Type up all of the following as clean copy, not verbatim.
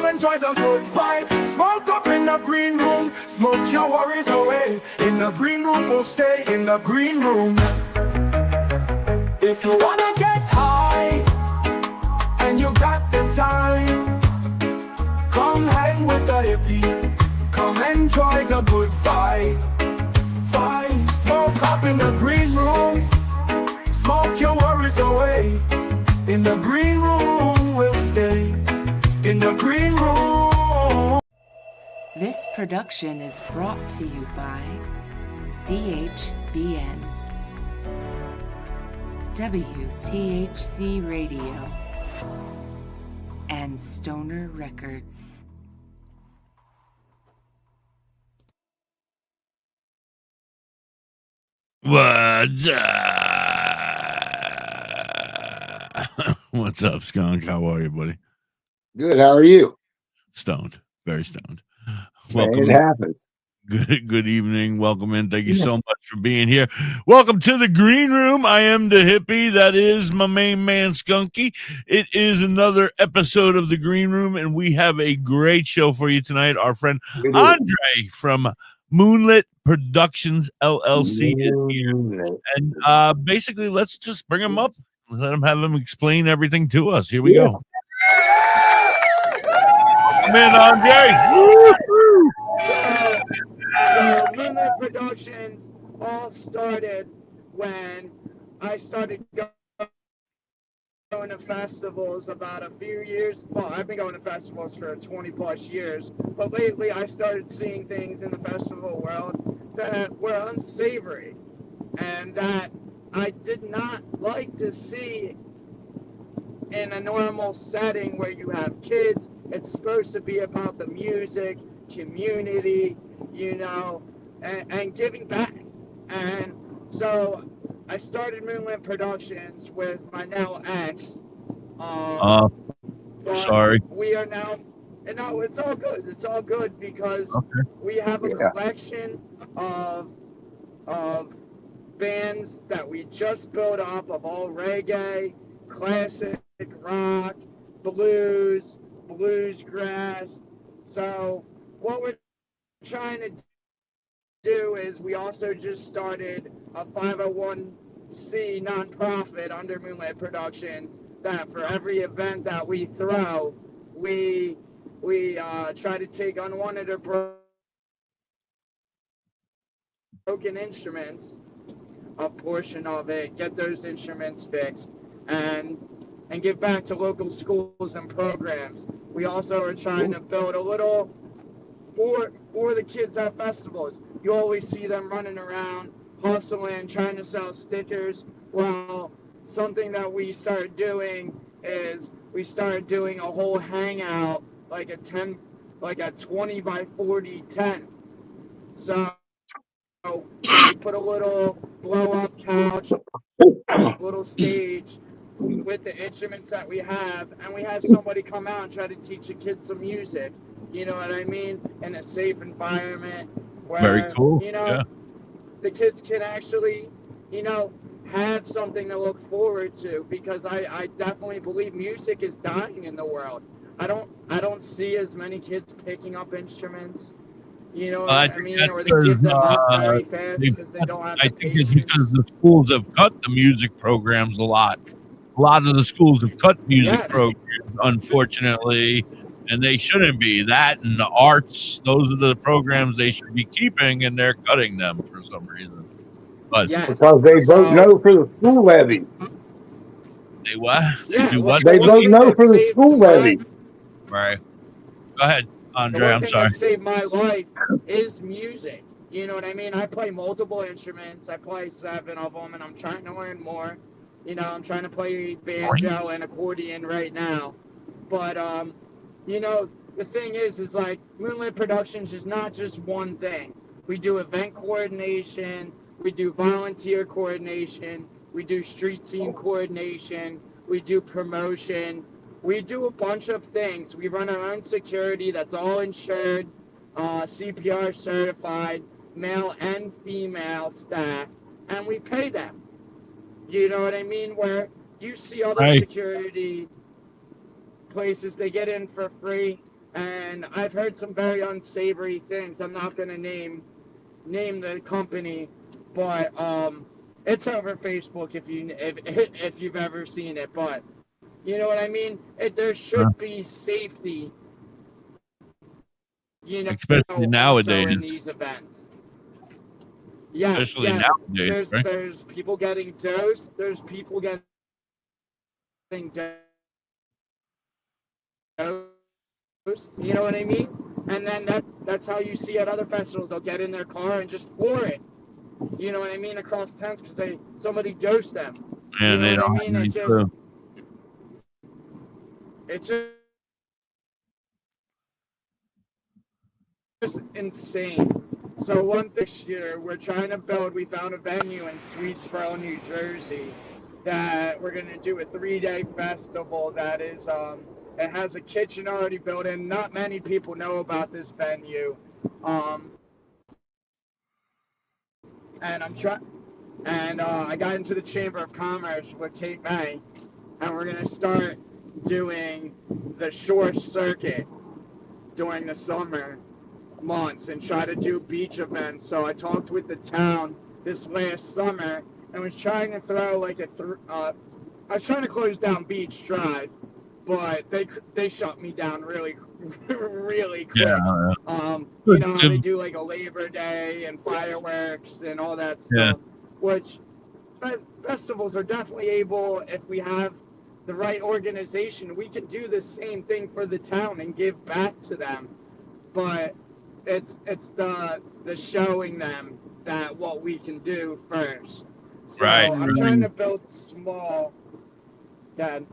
enjoy the good vibe. Smoke up in the green room, smoke your worries away. In the green room, we'll stay in the green room. If you wanna get high and you got the time, come hang with the hippie. Come enjoy the good vibe. Smoke up in the green room, smoke your worries away. In the green room, we'll stay. In the green room. This production is brought to you by DHBN, WTHC Radio, and Stoner Records. What's up, Skunk? How are you, buddy? Good. How are you? Stoned. Very stoned. Welcome. It happens. Good evening. Welcome in. Thank you so much for being here. Welcome to the green room. I am the hippie. That is my main man, Skunky. It is another episode of the green room, and we have a great show for you tonight. Our friend Andre from Moonlitt Productions LLC is here. And basically, let's just bring him up. Let him have him explain everything to us. Here we go. Come in, Andre. So Moonlitt Productions all started when I started going to festivals about a few years. Well, I've been going to festivals for 20 plus years, but lately I started seeing things in the festival world that were unsavory and that I did not like to see in a normal setting where you have kids. It's supposed to be about the music, community, you know, and giving back. And so I started Moonlitt Productions with my now ex. Sorry. We are now, and no, it's all good. It's all good because we have a collection of bands that we just built up of all reggae, classic rock, bluesgrass. So what we're trying to do is we also just started a 501c nonprofit under Moonlitt Productions that for every event that we throw, we try to take unwanted or broken instruments, a portion of it, get those instruments fixed, and give back to local schools and programs. We also are trying to build a little for the kids at festivals. You always see them running around, hustling, trying to sell stickers. Well, something that we started doing is we started doing a whole hangout, like a 20 by 40 tent. So we put a little blow-up couch, a little stage with the instruments that we have, and we have somebody come out and try to teach the kids some music. You know what I mean? In a safe environment where, very cool. You know, the kids can actually, you know, have something to look forward to, because I definitely believe music is dying in the world. I don't see as many kids picking up instruments. You know what I mean? Or they give them up very fast because they don't have the patience. I think it's because the schools have cut the music programs a lot. A lot of the schools have cut music programs, unfortunately, and they shouldn't be. That and the arts, those are the programs they should be keeping, and they're cutting them for some reason. But because they vote no for the school levy. They what? They do what? They vote no for the school levy. Right. Go ahead, Andre. The one I'm thing sorry. that saved my life is music. You know what I mean? I play multiple instruments. I play 7 of them, and I'm trying to learn more. You know, I'm trying to play banjo and accordion right now. But, you know, the thing is like Moonlitt Productions is not just one thing. We do event coordination. We do volunteer coordination. We do street team coordination. We do promotion. We do a bunch of things. We run our own security that's all insured, CPR certified, male and female staff, and we pay them. You know what I mean? Where you see other security places, they get in for free. and I've heard some very unsavory things. I'm not gonna name the company, but it's over Facebook if you've ever seen it. But you know what I mean? There should be safety, you know, especially also nowadays. in these events. Yeah, Especially yeah. nowadays, right? There's people getting dosed. There's people getting dosed. You know what I mean? And then that's how you see at other festivals. They'll get in their car and just floor it. You know what I mean? Across tents because somebody dosed them. And You they know what I don't mean? have any clue. It's just insane. So this year we're trying to build. We found a venue in Sweetsboro, New Jersey, that we're going to do a 3-day festival. That is, it has a kitchen already built in. Not many people know about this venue, and I got into the Chamber of Commerce with Kate May, and we're going to start doing the shore circuit during the summer months and try to do beach events. So I talked with the town this last summer and was trying to throw like I was trying to close down Beach Drive, but they shut me down really quick. Yeah. You know how they do like a Labor Day and fireworks and all that stuff, which festivals are definitely able, if we have the right organization, we can do the same thing for the town and give back to them. But it's the showing them that what we can do first. So Right. I'm trying to build small. Dad.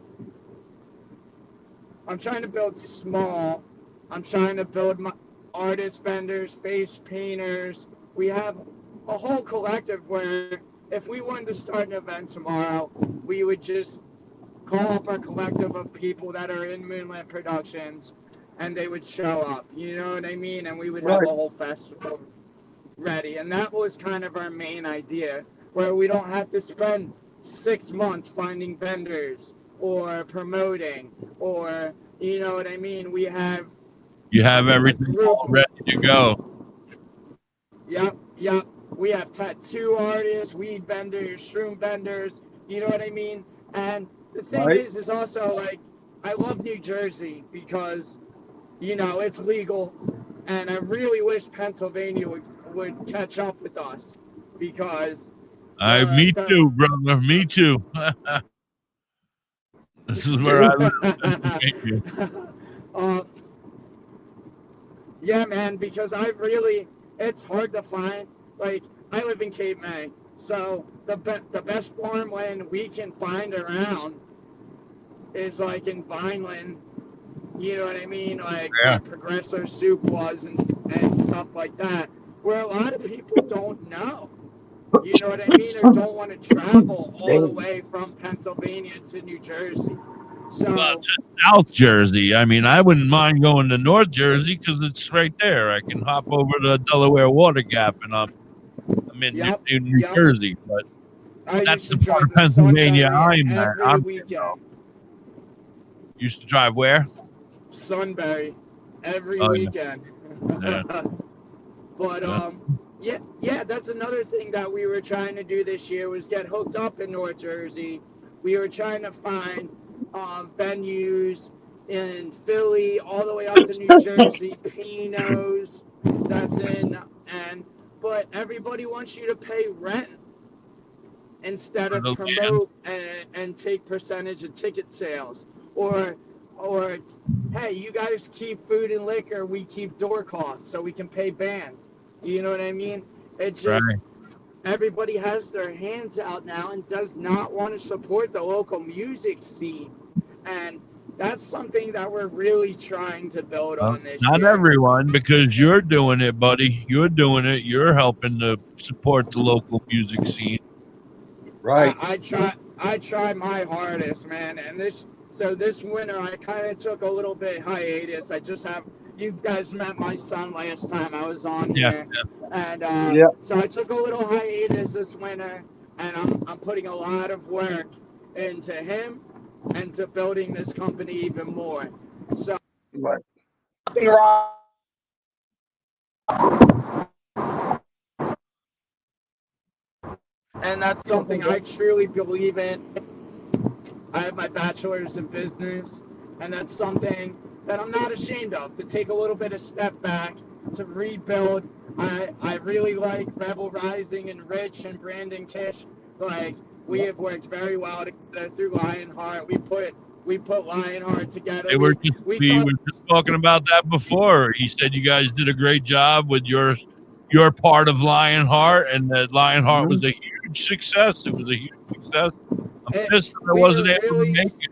I'm trying to build small. I'm trying to build my artist vendors, face painters. We have a whole collective where if we wanted to start an event tomorrow, we would just call up our collective of people that are in Moonlitt Productions, and they would show up. You know what I mean? And we would have a whole festival ready. And that was kind of our main idea, where we don't have to spend 6 months finding vendors or promoting, or you know what I mean? You have everything all ready to go. Yep. We have tattoo artists, weed vendors, shroom vendors, you know what I mean? And the thing is also, like, I love New Jersey because, you know, it's legal, and I really wish Pennsylvania would catch up with us because... Me too, brother. Me too. This is where I live. Yeah, man, because it's hard to find. Like, I live in Cape May, so the best farmland we can find around is like in Vineland. You know what I mean? Like where Progresso Soup was and stuff like that, where a lot of people don't know. You know what I mean? Or don't want to travel all the way from Pennsylvania to New Jersey. So South Jersey. I mean, I wouldn't mind going to North Jersey because it's right there. I can hop over the Delaware Water Gap and I'm in New Jersey. But that's the part of Pennsylvania I'm at. Used to drive where? Sunbury every weekend. Yeah. But yeah, that's another thing that we were trying to do this year was get hooked up in North Jersey. We were trying to find venues in Philly all the way up to New Jersey, Pino's that's in, but everybody wants you to pay rent instead of promote and take percentage of ticket sales, or hey, you guys keep food and liquor, we keep door costs so we can pay bands. Do you know what I mean? It's just everybody has their hands out now and does not want to support the local music scene, and that's something that we're really trying to build on this year. Not everyone, because you're doing it, buddy. You're doing it. You're helping to support the local music scene. Right. I try my hardest, man. And this winter I kind of took a little bit hiatus. You guys met my son last time I was on here. And so I took a little hiatus this winter, and I'm putting a lot of work into him and to building this company even more. So nothing wrong. And that's something I truly believe in. I have my bachelor's in business, and that's something that I'm not ashamed of, to take a little bit of step back, to rebuild. I really like Rebel Rising and Rich and Brandon Kish. Like, we have worked very well together through Lionheart. We put Lionheart together. We were just talking about that before. He said you guys did a great job with your part of Lionheart, and that Lionheart was a huge success. It was a huge success. I'm pissed that I wasn't able to make it.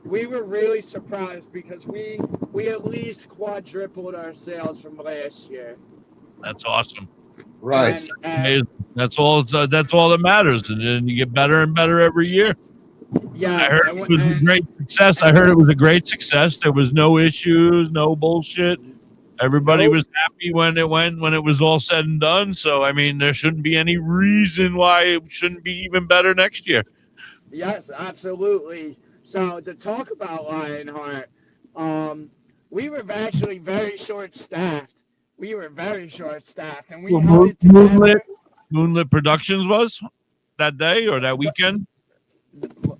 We were really surprised because we at least quadrupled our sales from last year. That's awesome. Right. And that's all that matters, and then you get better and better every year. yeah, I heard it was a great success. I heard it was a great success. There was no issues, no bullshit. Everybody was happy when it was all said and done. So, I mean, there shouldn't be any reason why it shouldn't be even better next year. Yes, absolutely. So to talk about Lionheart, we were actually very short-staffed. And we held it together. Moonlitt Productions was that day or that weekend,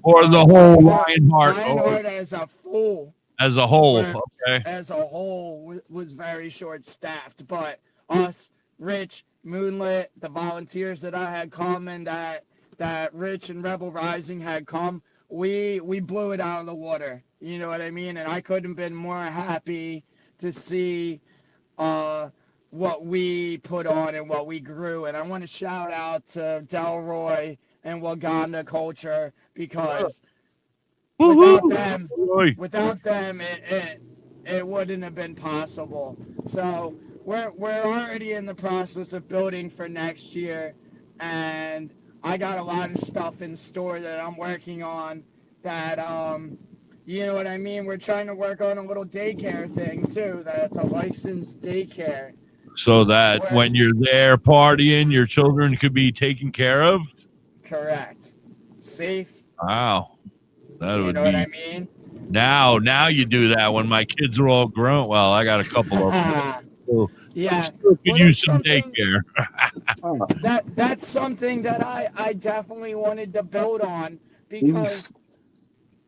or the whole Lionheart. Lionheart as a full. As a whole, okay. As a whole was very short-staffed, but us, Rich, Moonlitt, the volunteers that I had come, and that Rich and Rebel Rising had come, we blew it out of the water. You know what I mean? And I couldn't have been more happy to see what we put on and what we grew. And I want to shout out to Delroy and Waganda Culture, because without them, it wouldn't have been possible. So we're already in the process of building for next year, and I got a lot of stuff in store that I'm working on that, you know what I mean? We're trying to work on a little daycare thing too. That's a licensed daycare. So that when you're there partying, your children could be taken care of? Correct. Safe. Wow. That would know what I mean? Now you do that when my kids are all grown. Well, I got a couple of them. So yeah. Still could use some daycare. That's something that I definitely wanted to build on, because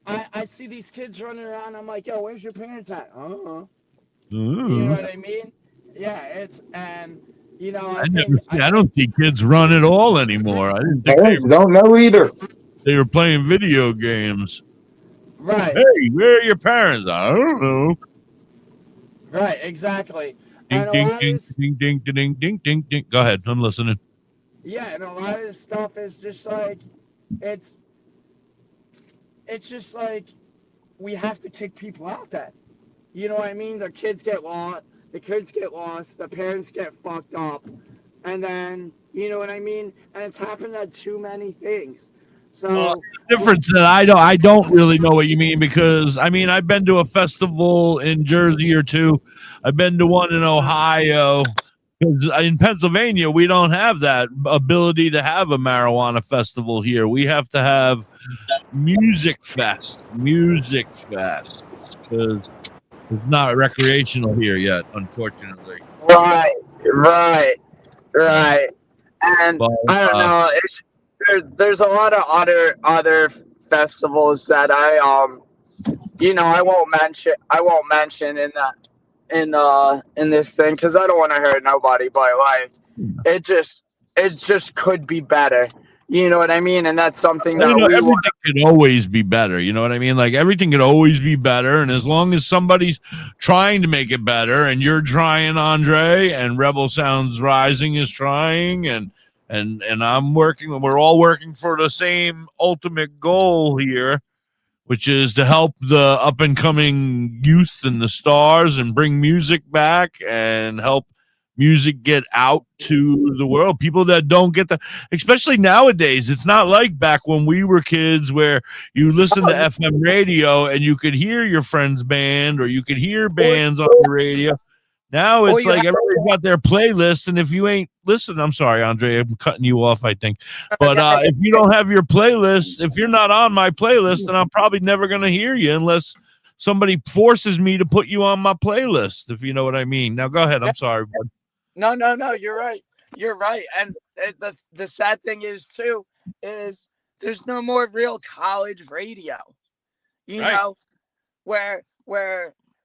I see these kids running around. I'm like, yo, where's your parents at? I don't know. You know what I mean? Yeah, I don't see kids run at all anymore. I didn't think Parents don't know either. They were playing video games. Right. Hey, where are your parents? I don't know. Right, exactly. Ding, ding, ding, ding, ding, ding, ding, ding, ding. Go ahead, I'm listening. Yeah, and a lot of this stuff is just like, it's just like, we have to kick people out then. You know what I mean? The kids get lost, the parents get fucked up, and then, you know what I mean? And it's happened at too many things. So the difference that I don't really know what you mean, because I mean, I've been to a festival in Jersey or two. I've been to one in Ohio. Because in Pennsylvania, we don't have that ability to have a marijuana festival here. We have to have music fest, because it's not recreational here yet, unfortunately. Right. And But, I don't know. There's a lot of other festivals that I won't mention in this thing, because I don't want to hurt nobody, but like it just could be better. You know what I mean? And that's something that everything could always be better. You know what I mean? Like everything could always be better, and as long as somebody's trying to make it better, and you're trying, Andre, and Rebel Sounds Rising is trying, and I'm working, we're all working for the same ultimate goal here, which is to help the up-and-coming youth and the stars and bring music back and help music get out to the world. People that don't get especially nowadays, it's not like back when we were kids where you listen to FM radio and you could hear your friend's band or you could hear bands on the radio. Now it's like everybody's got their playlist, and if you ain't listening, I'm sorry, Andre, I'm cutting you off, I think. But if you don't have your playlist, if you're not on my playlist, then I'm probably never going to hear you unless somebody forces me to put you on my playlist, if you know what I mean. Now go ahead. I'm sorry, bud. No, you're right. You're right. And the sad thing is too, is there's no more real college radio, you Right. know, where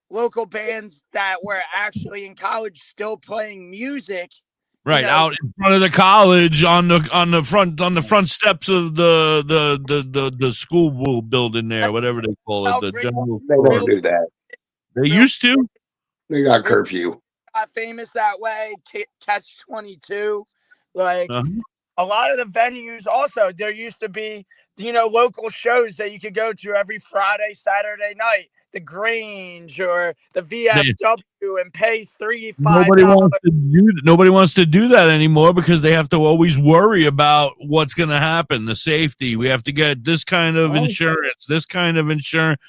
local bands that were actually in college still playing music. Right, know, out in front of the college on the front steps of the school building there, whatever they call it, the general. They don't do that. They used to. They got curfew. got famous that way. Catch 22, like Uh-huh. a lot of the venues. Also, there used to be, local shows that you could go to every Friday, Saturday night. The Grange or the VFW, and pay $3-5. Nobody wants to do that anymore because they have to always worry about what's going to happen, the safety. We have to get this kind of insurance, this kind of insurance.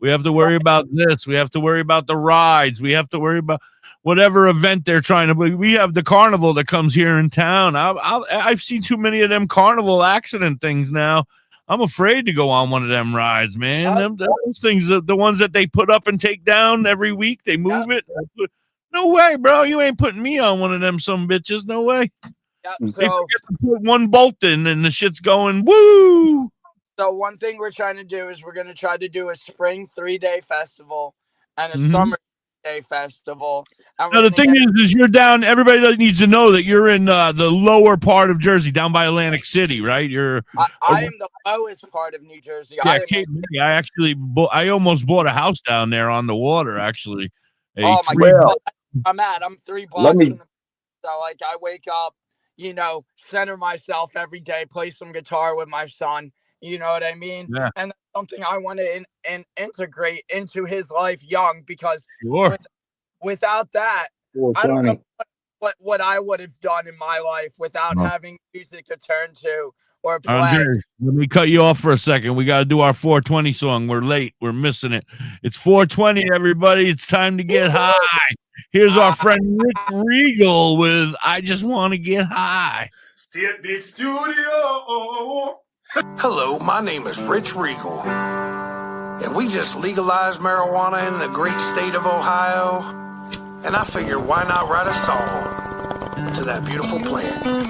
We have to worry about this. We have to worry about the rides. We have to worry about whatever event they're trying to. We have the carnival that comes here in town. I've seen too many of them carnival accident things now. I'm afraid to go on one of them rides, man. Those things, the ones that they put up and take down every week, they move it. No way, bro. You ain't putting me on one of them some bitches. No way. Yep, They so forget to put one bolt in and the shit's going, woo! one thing we're trying to do is we're going to try to do a spring 3-day festival and a Mhm. summer day festival. And Now, the thing is you're down. Everybody needs to know that you're in the lower part of Jersey, down by Atlantic City, right? I am the lowest part of New Jersey. Yeah, I almost bought a house down there on the water, actually. God. I'm 3 blocks from the, so like I wake up, center myself every day, play some guitar with my son. You know what I mean? Yeah. And that's something I want to integrate into his life young, because without that, I don't know what I would have done in my life without having music to turn to or play. Andre, let me cut you off for a second. We got to do our 420 song. We're late. We're missing it. It's 420, everybody. It's time to get high. Here's our friend Rich Regal with I Just Want to Get High. State Big Studio. Hello, my name is Rich Regal, and we just legalized marijuana in the great state of Ohio, and I figured why not write a song to that beautiful plant. I'm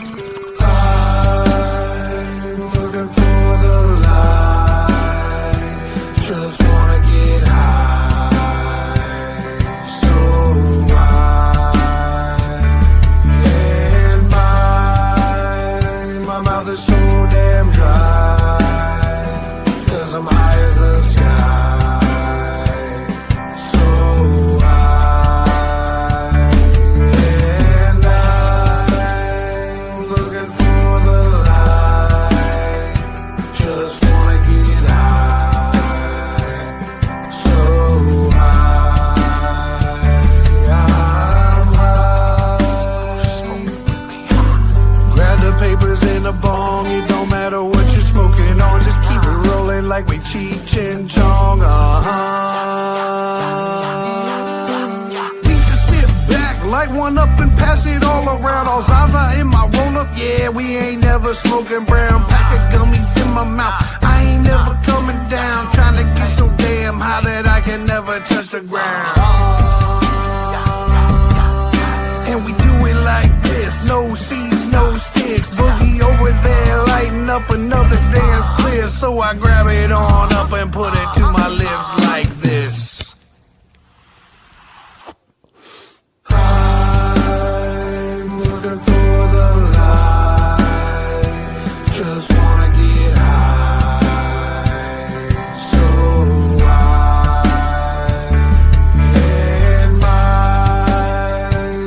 looking for the light, just wanna get high, so high, and my mouth is so damn dry. I'm high as the sky, so high, and I'm looking for the light, just wanna get high, so high, I'm high. Grab the papers in a bong, it don't matter what you're smoking on, just keep it rolling like we Cheech and Chong, We just sit back, light one up and pass it all around. All Zaza in my roll up, yeah, we ain't never smoking brown. Pack of gummies in my mouth, I ain't never coming down. Trying to get so damn high that I can never touch the ground. And we do it like this, no seeds, no sticks. Boogie over there, lighting up another dance clear. So I grab it on up and put it to my lips like this. I'm looking for the light, just wanna get high, so high, and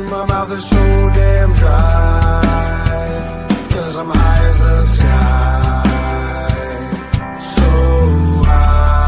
my mouth is so damn dry, 'cause I'm high as the sky, so high.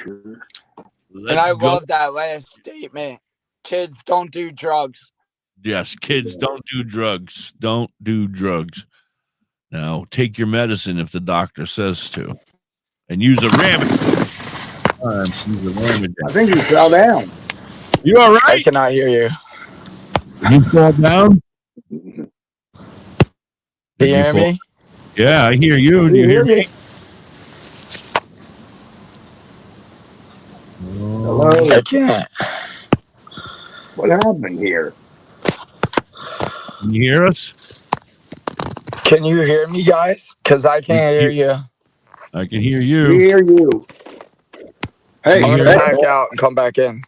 And I love that last statement. Kids, don't do drugs. Yes, kids, don't do drugs. Don't do drugs. Now, take your medicine if the doctor says to. And use a rabbit. I think you fell down. You all right? I cannot hear you. Did you fall down? Can you hear me? Yeah, I hear you. Do you hear me? Hello? I can't. What happened here? Can you hear us? Can you hear me, guys? Because I can't hear you. I can hear We you. hear you. Hey, I'm going to back out and come back in.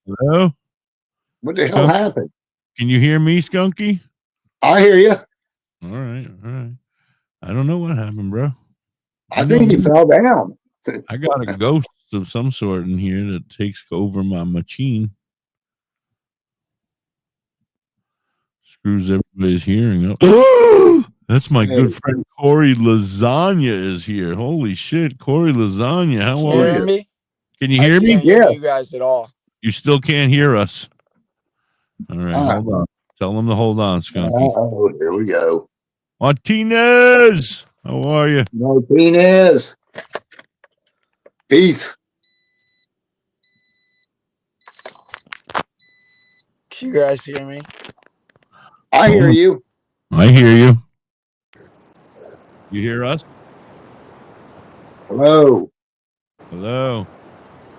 Hello? What the hell happened? Can you hear me, Skunky? I hear you. All right, all right. I don't know what happened, bro. I think he fell down. I got a ghost of some sort in here that takes over my machine. Screws everybody's hearing up. That's my good friend Corey Lasagna is here. Holy shit, Corey Lasagna, how are you? Me? Can you hear me? I can't hear you guys at all. You still can't hear us. All right, hold on. Tell them to hold on, Skunky. Oh, here we go. Martinez, how are you? Martinez. Peace. Can you guys hear me? I hear you. I hear you. You hear us? Hello. Hello.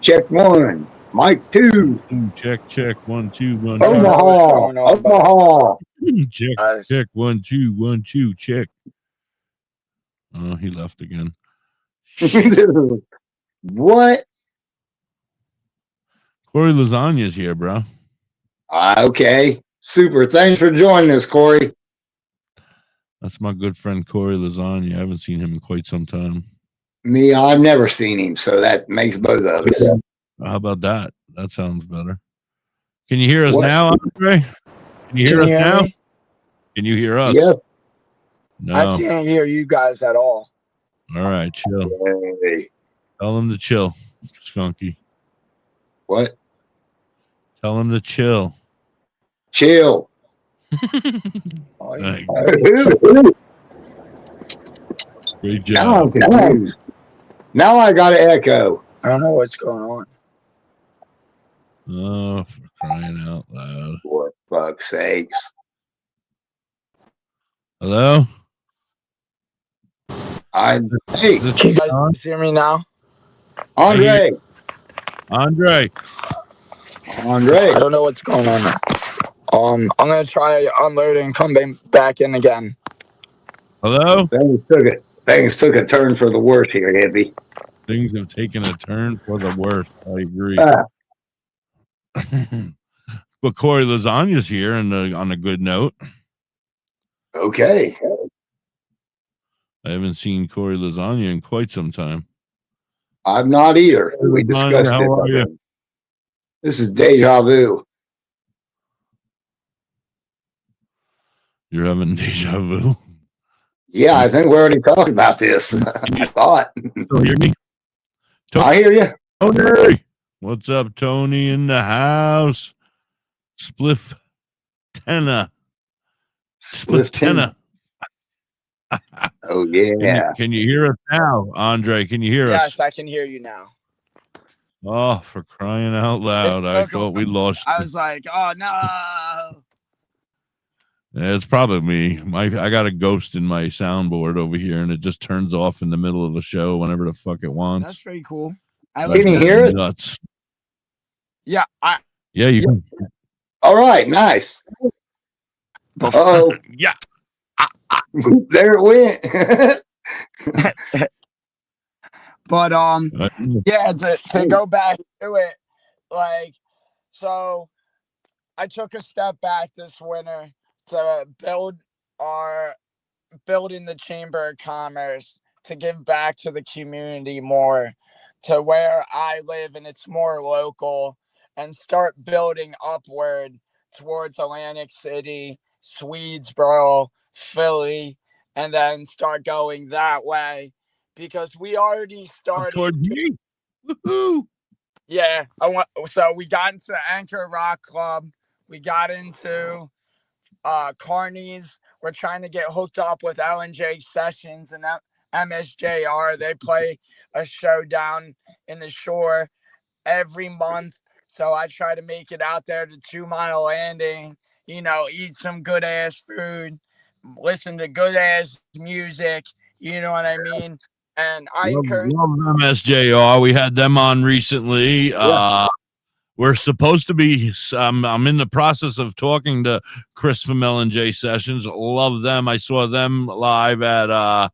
Check one. Mic two. Check, check. 1, 2, 1, 2. Omaha. Omaha. Check, check. 1, 2, 1, 2. Check. Oh, he left again. What? Corey Lasagna's here, bro. Okay. Super. Thanks for joining us, Corey. That's my good friend Corey Lasagna. I haven't seen him in quite some time. Me, I've never seen him, so that makes both of us. How about that? That sounds better. Can you hear us now, Andre? Can you hear us now? Me? Can you hear us? Yes. No. I can't hear you guys at all. All right, chill. Hey. Tell him to chill, Skunky. What? Tell him to chill. Chill. Thanks. Great Now job. I'm confused. Now I got an echo. I don't know what's going on. Oh, for crying out loud. For fuck's sakes. Hello? Hey, Can you guys hear me now? Andre. Andre. Andre. I don't know what's going on. I'm gonna try unloading and come back in again. Hello? Things took a turn for the worse here, Hippie. Things have taken a turn for the worse. I agree. But Corey Lasagna's here and on a good note. Okay. I haven't seen Corey Lasagna in quite some time. I'm not either. We discussed How are you? This is deja vu. You're having deja vu? Yeah, I think we already talked about this. I thought. Still hear me? I hear you. Tony! What's up, Tony in the house? Spliff tenna. Spliff tenna. Oh, yeah. Can you hear us now, Andre? Can you hear us? Yes, I can hear you now. Oh, for crying out loud. I thought we lost. I was like, oh, no. It's probably me. I got a ghost in my soundboard over here, and it just turns off in the middle of the show whenever the fuck it wants. That's pretty cool. Can you hear it? Nuts. Yeah. Yeah, you can. All right, nice. Oh, yeah. There it went. But yeah, to go back to it, like, so I took a step back this winter to build in the Chamber of Commerce to give back to the community more, to where I live, and it's more local, and start building upward towards Atlantic City, Swedesboro, Philly, and then start going that way, because we already started. Toward me. Woohoo! Yeah, so we got into Anchor Rock Club. We got into Carney's. We're trying to get hooked up with L&J Sessions and MSJR. They play a show down in the shore every month. So I try to make it out there to 2 Mile Landing, eat some good ass food, listen to good ass music, you know what I mean? And I encourage love MSJR. We had them on recently. We're supposed to be. I'm in the process of talking to Chris from L&J Sessions. Love them. I saw them live at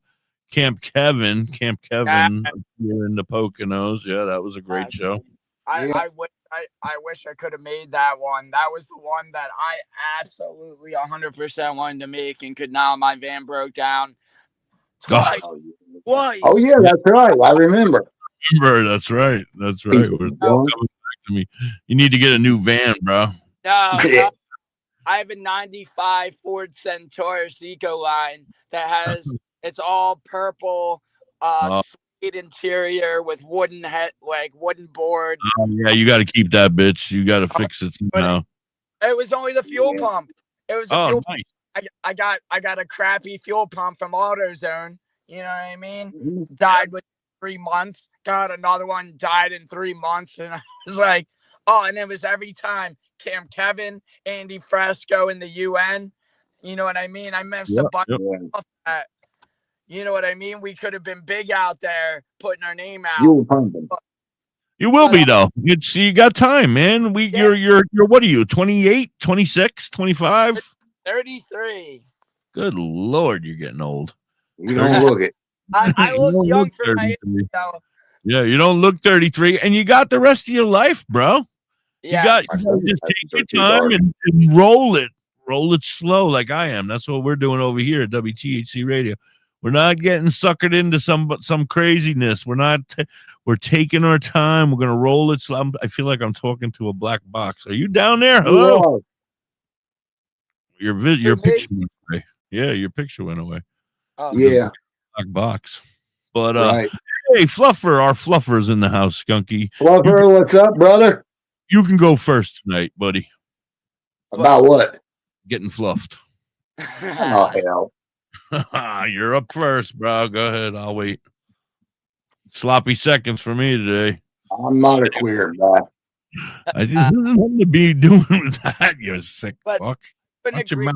Camp Kevin here in the Poconos. Yeah, that was a great show. I wish I could have made that one. That was the one that I absolutely 100% wanted to make and could not. My van broke down. Twice. Oh yeah, that's right. I remember. That's right. We're coming back to me. You need to get a new van, bro. No, I have a 95 Ford Centaurus Ecoline that has it's all purple, sweet interior with wooden board. Yeah, you got to keep that bitch. You got to fix it somehow. It was only the fuel pump. It was a fuel nice. I got a crappy fuel pump from AutoZone. You know what I mean? Died with 3 months. Got another one, died in 3 months, and I was like, and it was every time Camp Kevin, Andy Fresco, and the UN. You know what I mean? I missed a bunch of stuff that, you know what I mean? We could have been big out there putting our name out. You will be though. You got time, man. You're what are you? 28, 26, 25? 33. Good Lord, you're getting old. You don't look it. I look young for my age, so. Yeah, you don't look 33, and you got the rest of your life, bro. Yeah, you just take your time and roll it. Roll it slow like I am. That's what we're doing over here at WTHC Radio. We're not getting suckered into some craziness. We're taking our time. We're gonna roll it slow. I feel like I'm talking to a black box. Are you down there? Hello. Your picture went away. Yeah, your picture went away. Oh. Yeah. Black box. But right. Hey, Fluffer, our Fluffer's in the house, Skunky. Fluffer, what's up, brother? You can go first tonight, buddy. About what? Getting fluffed. Oh hell. You're up first, bro. Go ahead. I'll wait. Sloppy seconds for me today. I'm not a queer guy. I just nothing to be doing with that, you sick fuck. Watch your mouth.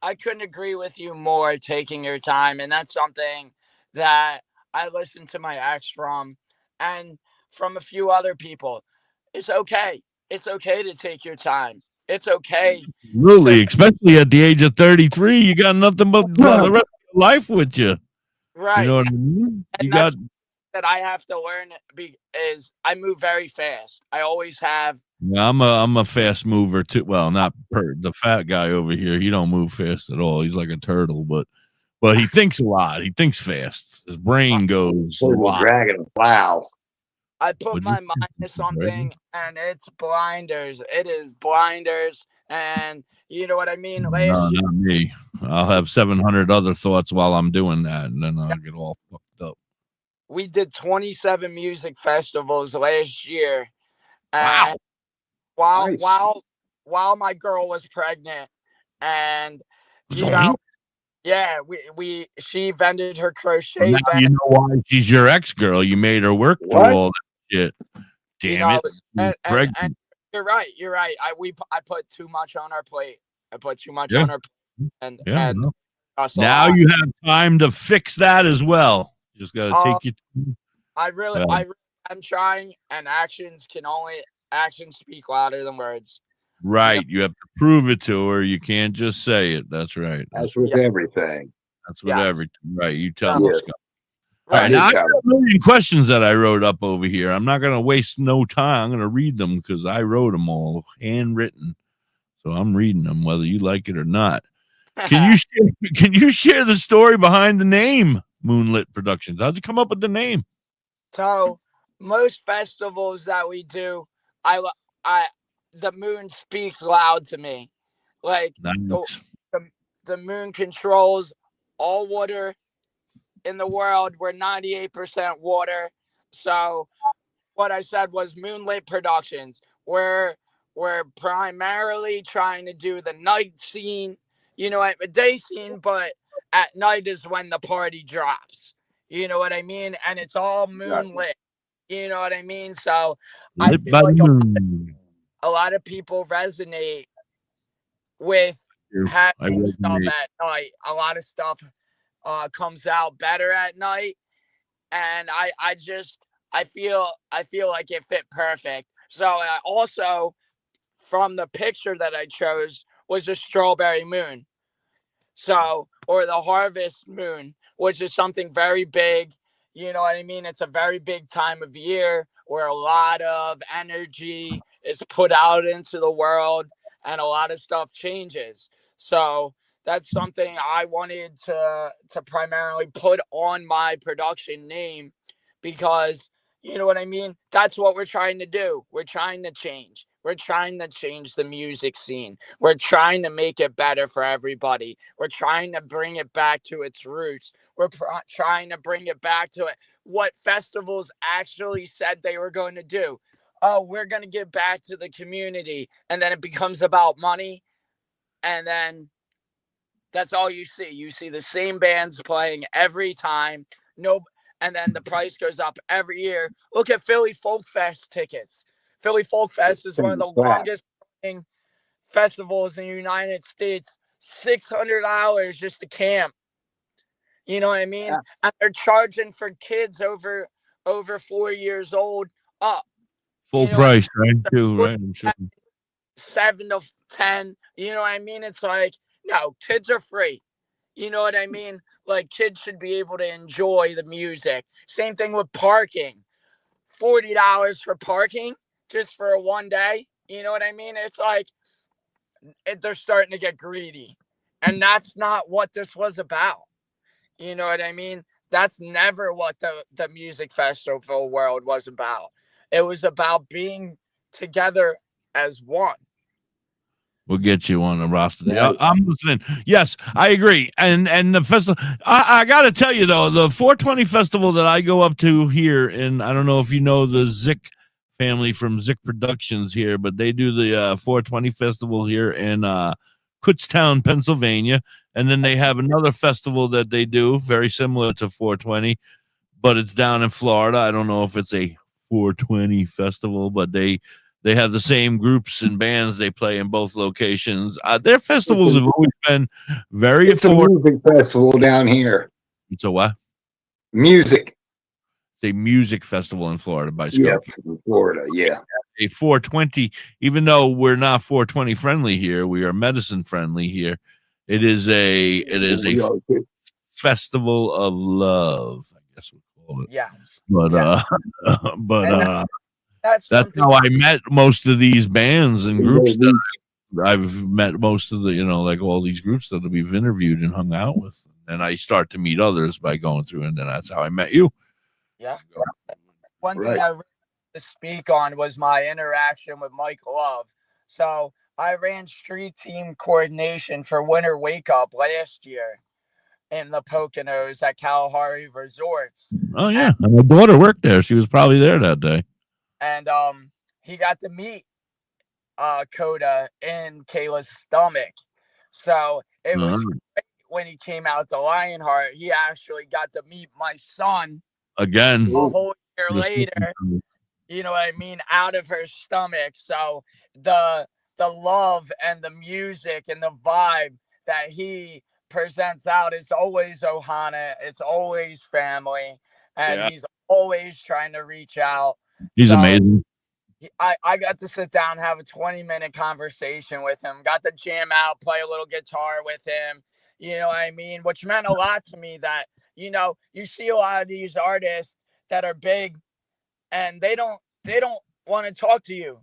I couldn't agree with you more, taking your time. And that's something that I listened to my ex from and from a few other people. It's okay. It's okay to take your time. It's okay. Really, especially at the age of 33, you got nothing but the rest of your life with you. Right. You know what I mean? And that's that I have to learn is I move very fast. I always have. Yeah, I'm a fast mover too. Well, not the fat guy over here. He don't move fast at all. He's like a turtle, but he thinks a lot. He thinks fast. His brain goes a lot. Dragon, wow. I put my mind to something, and it's blinders. It is blinders, and you know what I mean. No, not me. I'll have 700 other thoughts while I'm doing that, and then I'll get all fucked up. We did 27 music festivals last year. Wow. While my girl was pregnant, and you know, yeah, she vended her crochet. Now you know why she's your ex-girl. You made her work through all that shit. Damn it! And you're right. I put too much on our plate. I put too much on our plate, and now you have time to fix that as well. Just gotta take you. I'm trying, and actions speak louder than words. Right. You have to prove it to her. You can't just say it. That's right. That's with everything. That's with everything. Right. You tell me. All right. Now I got a million questions that I wrote up over here. I'm not going to waste no time. I'm going to read them because I wrote them all handwritten. So I'm reading them whether you like it or not. Can you share the story behind the name Moonlitt Productions? How'd you come up with the name? So most festivals that we do, the moon speaks loud to me. Like nice. the moon controls all water in the world. We're 98% water. So what I said was Moonlitt Productions. We're primarily trying to do the night scene, a day scene, but at night is when the party drops. You know what I mean? And it's all moonlit. You know what I mean? So I Lit feel by like the moon. a lot of people resonate with I having stuff resonate. at night. A lot of stuff comes out better at night, and I feel like it fit perfect. So I also, from the picture that I chose, was a strawberry moon. So, or the harvest moon, which is something very big. You know what I mean? It's a very big time of year where a lot of energy is put out into the world and a lot of stuff changes. So that's something I wanted to primarily put on my production name, because you know what I mean? That's what we're trying to do. We're trying to change. We're trying to change the music scene. We're trying to make it better for everybody. We're trying to bring it back to its roots. We're trying to bring it back to what festivals actually said they were going to do. Oh, we're going to give back to the community. And then it becomes about money. And then that's all you see. You see the same bands playing every time. And then the price goes up every year. Look at Philly Folk Fest tickets. Philly Folk Fest is one of the longest running festivals in the United States. $600 just to camp. You know what I mean? Yeah. And they're charging for kids over 4 years old up. Full price, right? Too, right? I'm sure. 7 to 10. You know what I mean? It's like, no, kids are free. You know what I mean? Like, kids should be able to enjoy the music. Same thing with parking. $40 for parking just for a one day. You know what I mean? It's like they're starting to get greedy. And that's not what this was about. You know what I mean? That's never what the music festival world was about. It was about being together as one. We'll get you on the roster. Yeah, I'm listening. Yes, I agree. And the festival, I got to tell you, though, the 420 festival that I go up to here, and I don't know if you know the Zick family from Zick Productions here, but they do the 420 festival here in Kutztown, Pennsylvania. And then they have another festival that they do very similar to 420, but it's down in Florida. I don't know if it's a 420 festival, but they have the same groups and bands they play in both locations. Their festivals have always been very affordable. It's a music festival down here. It's a what? Music. It's a music festival in Florida by Scope. Yes, in Florida, yeah. A 420, even though we're not 420 friendly here, we are medicine friendly here. It is a festival of love, I guess we'll call it. Yes. But that's how I met most of these bands and groups that I've met most of the, like all these groups that we've interviewed and hung out with. And I start to meet others by going through, and then that's how I met you. Yeah. One thing I really wanted to speak on was my interaction with Mike Love. So I ran street team coordination for Winter Wake Up last year in the Poconos at Kalahari Resorts. Oh, yeah. And my daughter worked there. She was probably there that day. And he got to meet Coda in Kayla's stomach. So it was great when he came out to Lionheart. He actually got to meet my son again a whole year later. You know what I mean? Out of her stomach. So the love and the music and the vibe that he presents out is always Ohana. It's always family. And he's always trying to reach out. He's amazing. I got to sit down and have a 20-minute conversation with him. Got to jam out, play a little guitar with him. You know what I mean? Which meant a lot to me that, you see a lot of these artists that are big and they don't want to talk to you.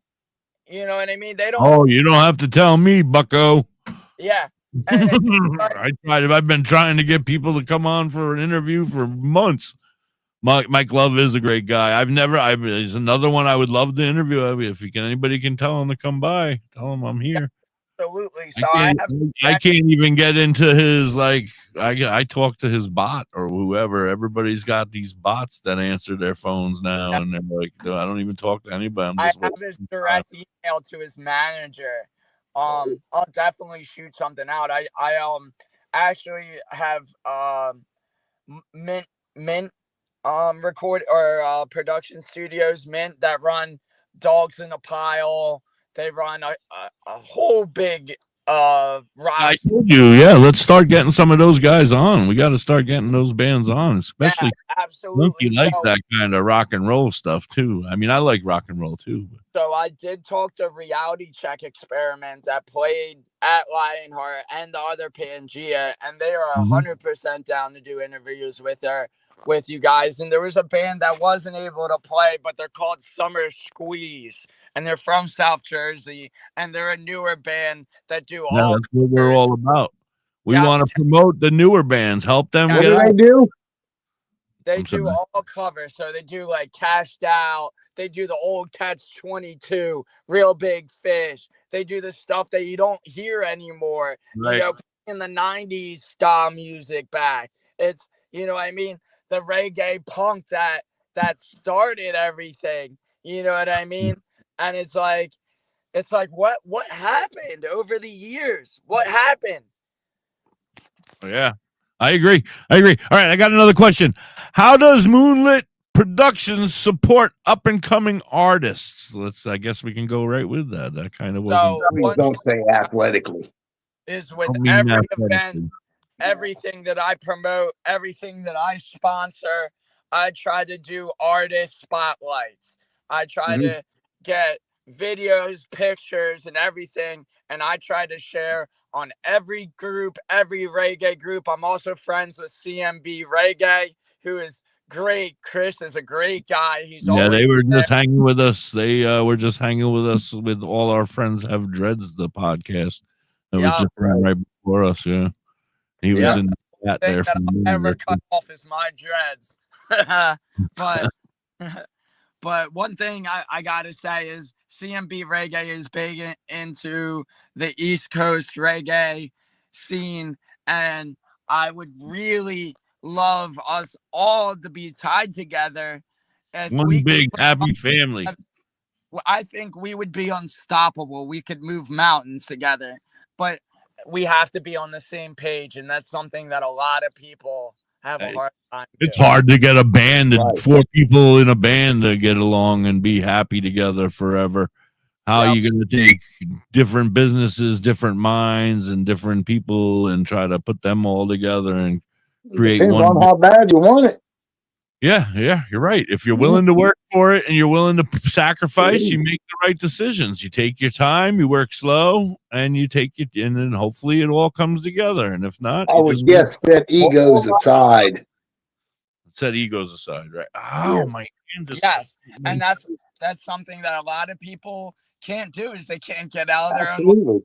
You know what I mean? They don't. Oh, you don't have to tell me, bucko. Yeah. I've been trying to get people to come on for an interview for months. Mike Love is a great guy. He's another one I would love to interview. If anybody can tell him to come by, tell him I'm here. Absolutely. So I can't even get into his, like, I talk to his bot or whoever. Everybody's got these bots that answer their phones now, and they're like, I don't even talk to anybody. I have his direct email to his manager. I'll definitely shoot something out. I actually have Mint record or production studios, Mint, that run Dogs in a Pile. They run a whole big I roster. told you, yeah. Let's start getting some of those guys on. We got to start getting those bands on, especially. Yeah, absolutely. He likes that kind of rock and roll stuff too. I mean, I like rock and roll too. So I did talk to Reality Check Experiment that played at Lionheart and the other Pangea, and they are 100% down to do interviews with you guys. And there was a band that wasn't able to play, but they're called Summer Squeeze, and they're from South Jersey, and they're a newer band that do all. That's what we're all about. We want to promote the newer bands, help them. What do they do? They do all covers. So they do like Cashed Out. They do the old Catch 22, Real Big Fish. They do the stuff that you don't hear anymore. Right. You know, in the 90s style music back. It's, you know what I mean? The reggae punk that started everything. You know what I mean? And it's like what happened over the years? What happened? Yeah, I agree. All right, I got another question. How does Moonlitt Productions support up and coming artists? I guess we can go right with that. That kind of wasn't. Please don't say athletically. Is with every event, everything that I promote, everything that I sponsor, I try to do artist spotlights. I try to get videos, pictures, and everything, and I try to share on every group, every reggae group. I'm also friends with CMB Reggae, who is great. Chris is a great guy. They were just hanging with us. They were just hanging with us with All Our Friends Have Dreads, the podcast. That was just right before us. Yeah, he was in that there. That I'll ever cut off is my dreads. But one thing I gotta say is CMB Reggae is big into the East Coast reggae scene, and I would really love us all to be tied together. One big happy family. I think we would be unstoppable. We could move mountains together, but we have to be on the same page, and that's something that a lot of people have a hard time doing. It's hard to get a band and 4 people in a band to get along and be happy together forever. How are you going to take different businesses, different minds, and different people and try to put them all together and create Depends one? on how bad you want it. Yeah, you're right. If you're willing to work for it and you're willing to sacrifice, you make the right decisions. You take your time, you work slow, and you take it in, and hopefully it all comes together. And if not, I would guess set egos aside. Set egos aside, right? Oh my goodness. Yes, and that's something that a lot of people can't do, is they can't get out of their own way.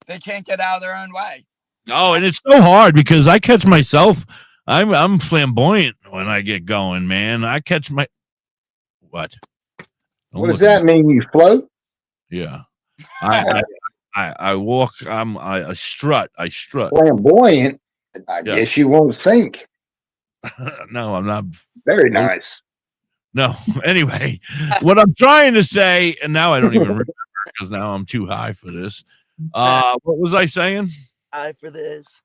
They can't get out of their own way. Oh, and it's so hard because I catch myself. I'm flamboyant when I get going, man. I catch my what? What does that mean? You float? Yeah. I walk. I strut. I strut. Flamboyant. I guess you won't sink. No, I'm not. Very nice. No. Anyway, what I'm trying to say, and now I don't even remember because now I'm too high for this. What was I saying? High for this.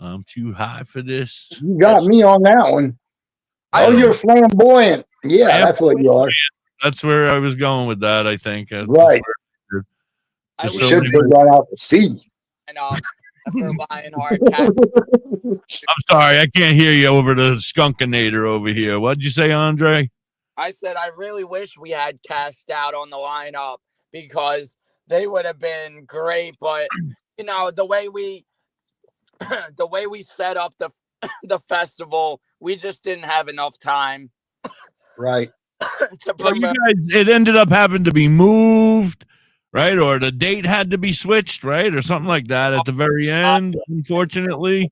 I'm too high for this. You got me on that one. You're flamboyant. Yeah, that's what you are. That's where I was going with that, I think. Right. I should put that out to sea. I know. For Lionheart. I'm sorry, I can't hear you over the skunkinator over here. What'd you say, Andre? I said I really wish we had Cashed Out on the lineup because they would have been great, but you know, the way we set up the festival, we just didn't have enough time. Right. Well, you guys, it ended up having to be moved, right? Or the date had to be switched, right? Or something like that at the very end, unfortunately.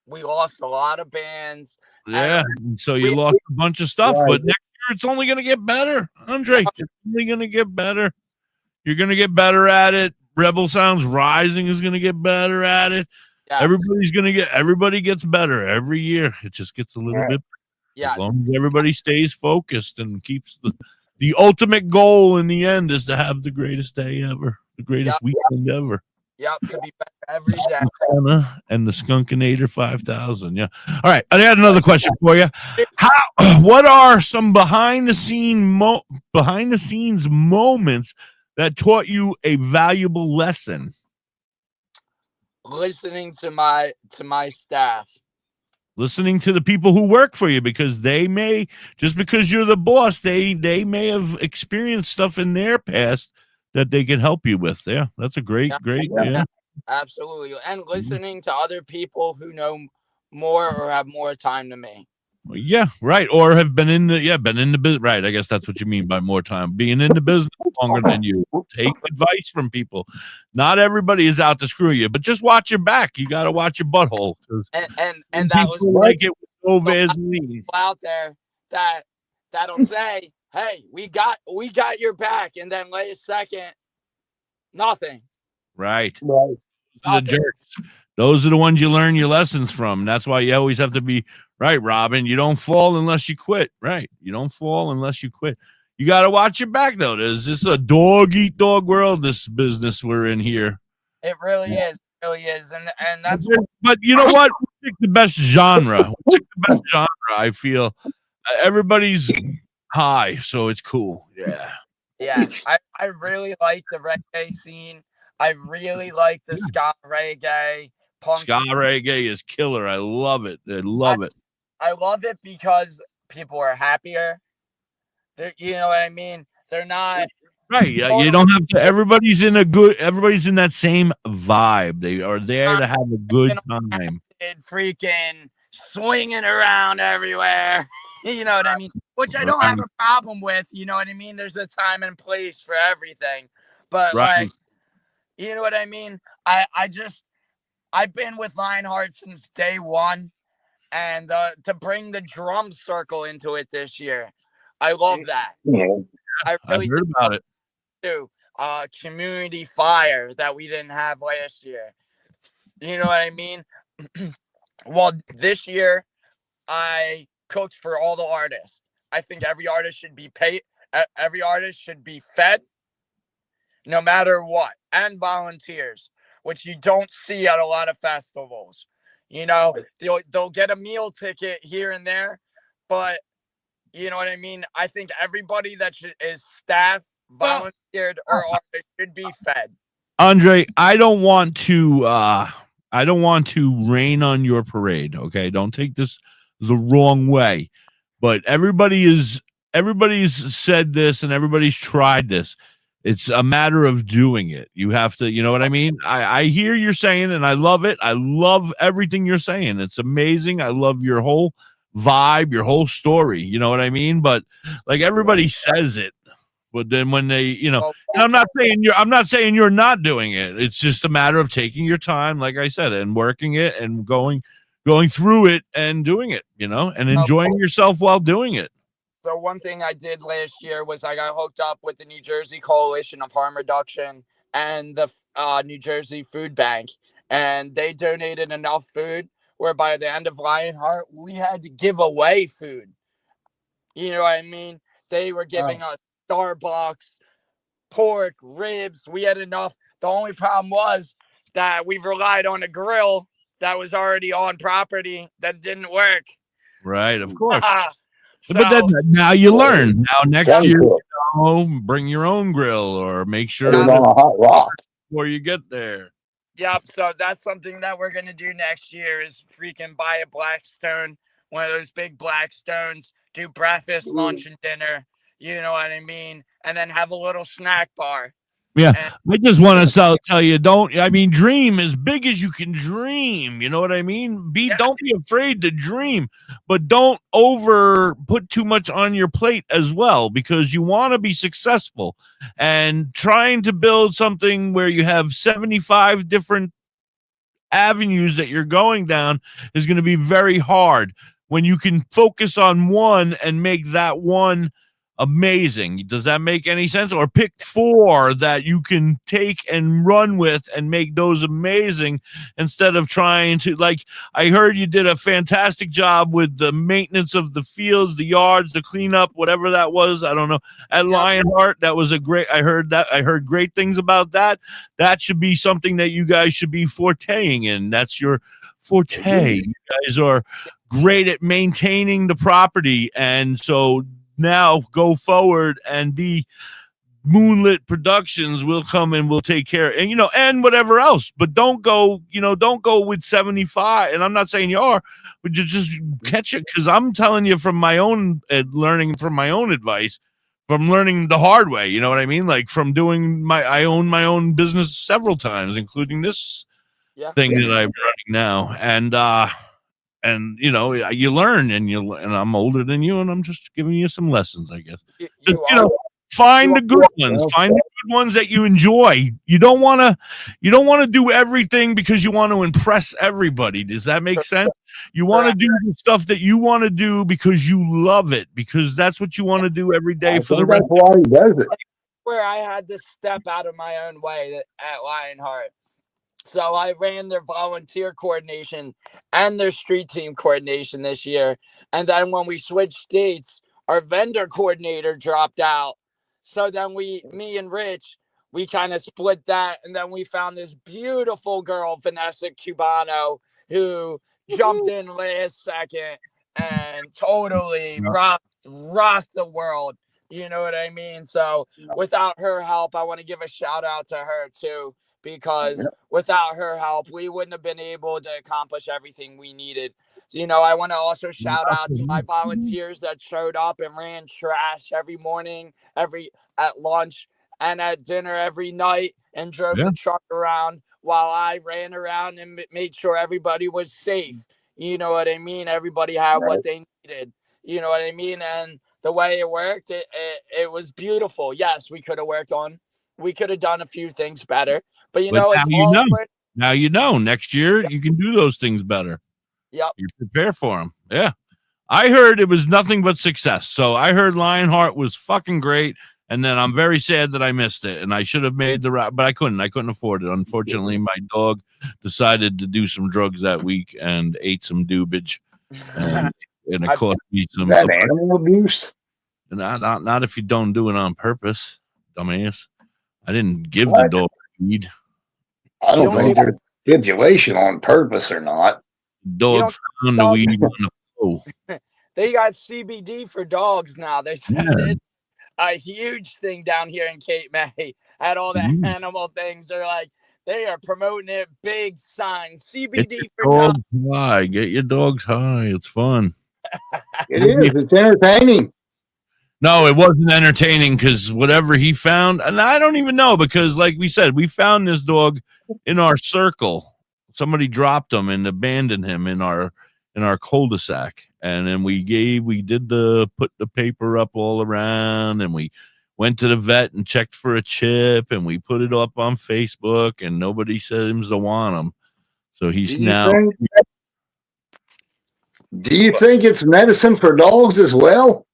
We lost a lot of bands. Yeah, and so you lost a bunch of stuff, but next year it's only going to get better, Andre. It's only going to get better. You're going to get better at it. Rebel Sounds Rising is going to get better at it. Yes. Everybody gets better every year. It just gets a little bit. Yes. As long as everybody stays focused and keeps the ultimate goal in the end is to have the greatest day ever, the greatest weekend ever. Yep, to be better every day. And the Skunkinator 5000. Yeah. All right. I got another question for you. What are some behind the scenes moments that taught you a valuable lesson? Listening to my staff. Listening to the people who work for you, because they may, just because you're the boss, they may have experienced stuff in their past that they can help you with. Yeah, that's a great. Yeah, absolutely. And listening to other people who know more or have more time than me. Yeah, right. Or have been in the business. Right. I guess that's what you mean by more time. Being in the business longer than you. Take advice from people. Not everybody is out to screw you, but just watch your back. You got to watch your butthole. And that was like it with no Vaseline out there that'll say, "Hey, we got your back," and then late second, nothing. Right. The jerks. Those are the ones you learn your lessons from. That's why you always have to be right, Robin. You don't fall unless you quit. Right. You don't fall unless you quit. You got to watch your back, though. This is a dog-eat-dog world, this business we're in here. It really is. It really is. And that's but you know what? We pick the best genre. I feel. Everybody's high, so it's cool. Yeah. Yeah. I really like the reggae scene. I really like the ska reggae. Punk. Ska reggae is killer. I love it. I love it. I love it because people are happier. You know what I mean? They're not right. Yeah, you don't have to. Everybody's in that same vibe. They are there to have a good time. Freaking swinging around everywhere. You know what I mean? Which I don't have a problem with. You know what I mean? There's a time and place for everything. But like, you know what I mean? I've been with Lionheart since day one, and to bring the drum circle into it this year, I love that. I really heard about it too. Community fire that we didn't have last year. You know what I mean? Well, this year I coached for all the artists. I think every artist should be paid. Every artist should be fed, no matter what, and volunteers, which you don't see at a lot of festivals. You know, they'll get a meal ticket here and there, but you know what I mean? I think everybody that is staff, volunteered, or artist should be fed. Andre, I don't want to rain on your parade, okay? Don't take this the wrong way. But everybody's said this and everybody's tried this. It's a matter of doing it. You have to, you know what I mean? I hear you're saying, and I love it. I love everything you're saying. It's amazing. I love your whole vibe, your whole story. You know what I mean? But like everybody says it, but then when they, you know, and I'm not saying you're not doing it. It's just a matter of taking your time, like I said, and working it and going through it and doing it, you know, and enjoying yourself while doing it. So one thing I did last year was I got hooked up with the New Jersey Coalition of Harm Reduction and the New Jersey Food Bank, and they donated enough food where by the end of Lionheart, we had to give away food. You know what I mean? They were giving us Starbucks, pork, ribs. We had enough. The only problem was that we relied on a grill that was already on property that didn't work. Right, of course. But then now you learn. Now next year, bring your own grill or make sure on a hot rock before you get there. Yep. So that's something that we're gonna do next year is freaking buy a Blackstone, one of those big Blackstones, do breakfast, lunch, and dinner. You know what I mean? And then have a little snack bar. Yeah, I just want to tell you, dream as big as you can dream. You know what I mean? Don't be afraid to dream, but don't put too much on your plate as well, because you want to be successful. And trying to build something where you have 75 different avenues that you're going down is going to be very hard. When you can focus on one and make that one amazing. Does that make any sense? Or pick 4 that you can take and run with and make those amazing instead of trying to, like, I heard you did a fantastic job with the maintenance of the fields, the yards, the cleanup, whatever that was. I don't know. At Lionheart, that was a great, I heard great things about that. That should be something that you guys should be forteing in. That's your forte. You guys are great at maintaining the property. And so now go forward and be Moonlitt Productions will come and will take care, and and whatever else, but don't go with 75. And I'm not saying you are, but you just catch it, because I'm telling you from my own learning, from my own advice, from learning the hard way. You know what I mean? Like from doing I own my own business several times, including this thing that I'm running now, and you learn, and I'm older than you, and I'm just giving you some lessons, I guess. Find the good ones. Find the good ones that you enjoy. You don't want to do everything because you want to impress everybody. Does that make sense? You want to do the stuff that you want to do because you love it, because that's what you want to do every day for the rest. That's why he does it. Where I had to step out of my own way at Lionheart. So I ran their volunteer coordination and their street team coordination this year. And then when we switched dates, our vendor coordinator dropped out. So then me and Rich, we kind of split that. And then we found this beautiful girl, Vanessa Cubano, who jumped in last second and totally rocked the world. You know what I mean? So without her help, I want to give a shout out to her too, because without her help, we wouldn't have been able to accomplish everything we needed. I want to also shout out to my volunteers that showed up and ran trash every morning, at lunch and at dinner every night, and drove the truck around while I ran around and made sure everybody was safe. You know what I mean? Everybody had what they needed. You know what I mean? And the way it worked, it was beautiful. Yes, we could have done a few things better, but now next year you can do those things better. Yep. You prepare for them. Yeah. I heard it was nothing but success. So I heard Lionheart was fucking great. And then I'm very sad that I missed it. And I should have made the route, but I couldn't afford it. Unfortunately, my dog decided to do some drugs that week and ate some dubage. And it cost me some animal abuse. Not if you don't do it on purpose, dumbass. I didn't give the dog weed. I don't think there's stipulation on purpose or not. Dog found the weed on the floor. They got CBD for dogs now. It's a huge thing down here in Cape May. At all the animal things, they are promoting it, big signs. CBD for dogs. High. Get your dogs high. It's fun. It is. It's entertaining. No, it wasn't entertaining, because whatever he found, and I don't even know, because like we said, we found this dog in our circle. Somebody dropped him and abandoned him in our cul-de-sac, and then we put the paper up all around, and we went to the vet and checked for a chip, and we put it up on Facebook, and nobody seems to want him. So he's now. Do you think it's medicine for dogs as well?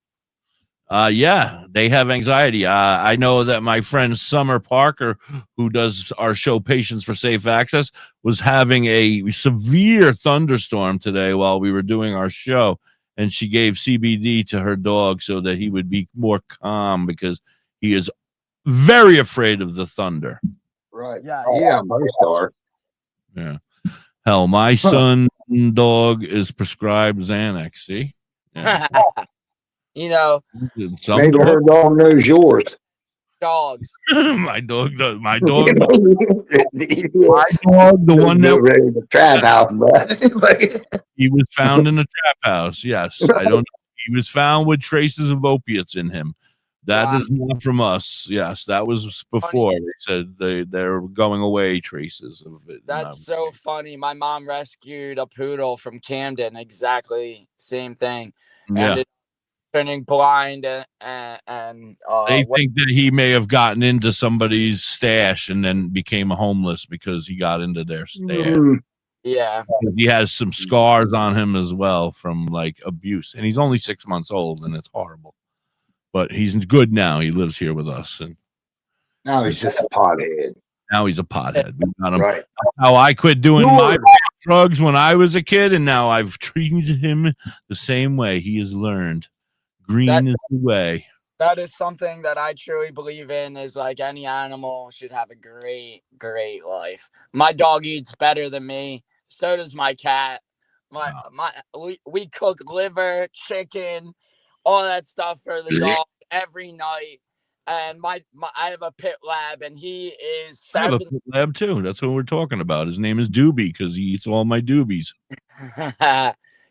Yeah, they have anxiety. I know that my friend Summer Parker, who does our show Patients for Safe Access, was having a severe thunderstorm today while we were doing our show, and she gave CBD to her dog so that he would be more calm, because he is very afraid of the thunder. Right. Yeah, most are. Yeah. Hell, my son dog is prescribed Xanax. See? Yeah. Maybe her dog knows yours. Dogs. My dog does. My dog. My dog, the one that ready to trap house, but he was found in a trap house. Yes, I don't know. He was found with traces of opiates in him. That is not from us. Yes, that was before. They said they're going away traces of it. That's so funny. My mom rescued a poodle from Camden. Exactly same thing. Yeah. And turning blind and they think that he may have gotten into somebody's stash and then became homeless because he got into their stash. Yeah, he has some scars on him as well from like abuse, and he's only 6 months old, and it's horrible. but he's good now. He lives here with us, and now he's just a pothead. Now he's a pothead. We got him. Right. How I quit doing my drugs when I was a kid, and now I've treated him the same way. He has learned. Green is the way. That is something that I truly believe in, is like any animal should have a great life. My dog eats better than me. So does my cat. We cook liver, chicken, all that stuff for the dog every night. And I have a pit lab, and he is 7. I have a pit lab too. That's what we're talking about. His name is Doobie because he eats all my doobies.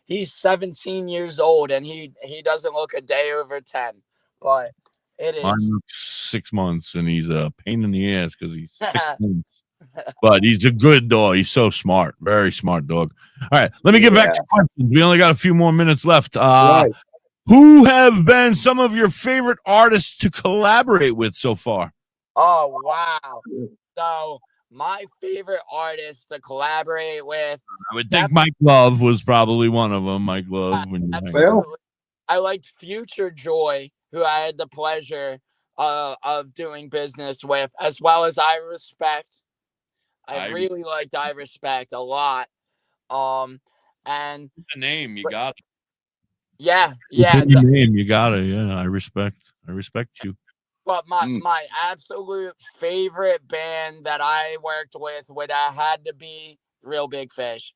He's 17 years old, and he doesn't look a day over 10. But it is. Mine looks 6 months, and he's a pain in the ass because he's 6 months. But he's a good dog. He's so smart. Very smart dog. All right, let me get back to questions. We only got a few more minutes left. Right. Who have been some of your favorite artists to collaborate with so far? Oh, wow. So my favorite artist to collaborate with, I would think Mike Love was probably one of them. Mike Love. Absolutely. I liked Future Joy, who I had the pleasure of doing business with, as well as I Respect. I really liked I Respect a lot. And the name, you got it. Yeah. The name, you got it. Yeah, I respect you. But my absolute favorite band that I worked with would have had to be Real Big Fish.